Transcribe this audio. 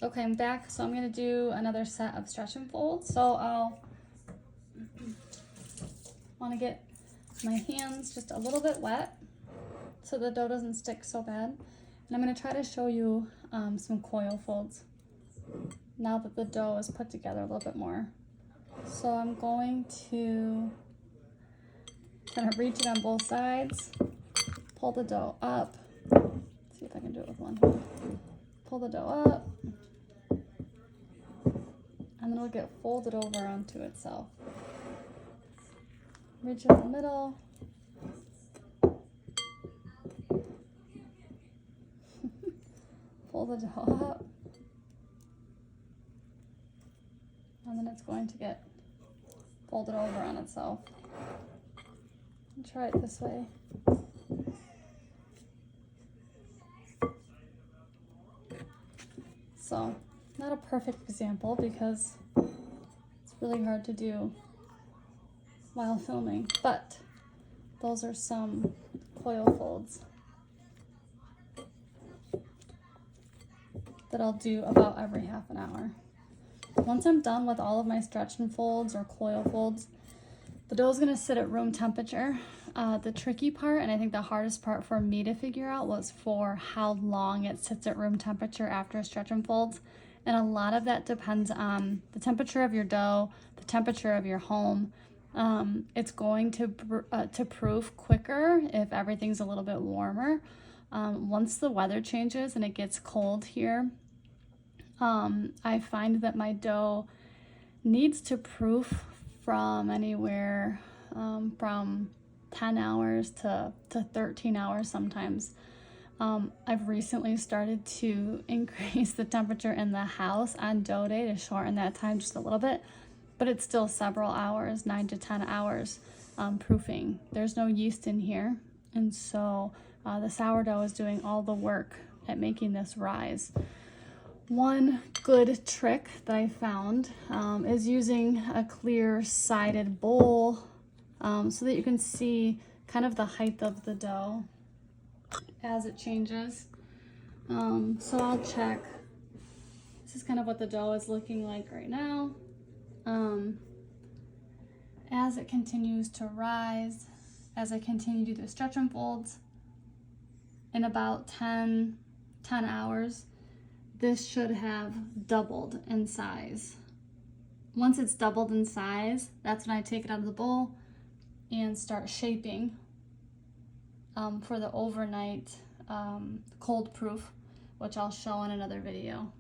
Okay, I'm back. So I'm gonna do another set of stretch and folds. So I'll want to get my hands just a little bit wet so the dough doesn't stick so bad. And I'm gonna try to show you some coil folds now that the dough is put together a little bit more. So I'm going to kind of reach it on both sides, pull the dough up. Let's see if I can do it with one hand. Pull the dough up, and then it'll get folded over onto itself. Reach it in the middle. Pull the dough up. And then it's going to get folded over on itself. And try it this way. So, not a perfect example because it's really hard to do while filming, but those are some coil folds that I'll do about every half an hour. Once I'm done with all of my stretch and folds or coil folds, the dough is going to sit at room temperature. The tricky part, and I think the hardest part for me to figure out, was for how long it sits at room temperature after stretch and folds. And a lot of that depends on the temperature of your dough, the temperature of your home. It's going to proof quicker if everything's a little bit warmer. Once the weather changes and it gets cold here, I find that my dough needs to proof from anywhere from 10 hours to 13 hours sometimes. I've recently started to increase the temperature in the house on dough day to shorten that time just a little bit, but it's still several hours, 9 to 10 hours proofing. There's no yeast in here, and so the sourdough is doing all the work at making this rise. One good trick that I found is using a clear sided bowl so that you can see kind of the height of the dough as it changes. So I'll check. This is kind of what the dough is looking like right now. As it continues to rise, as I continue to do the stretch and folds, in about 10 hours, this should have doubled in size. Once it's doubled in size, that's when I take it out of the bowl and start shaping for the overnight cold proof, which I'll show in another video.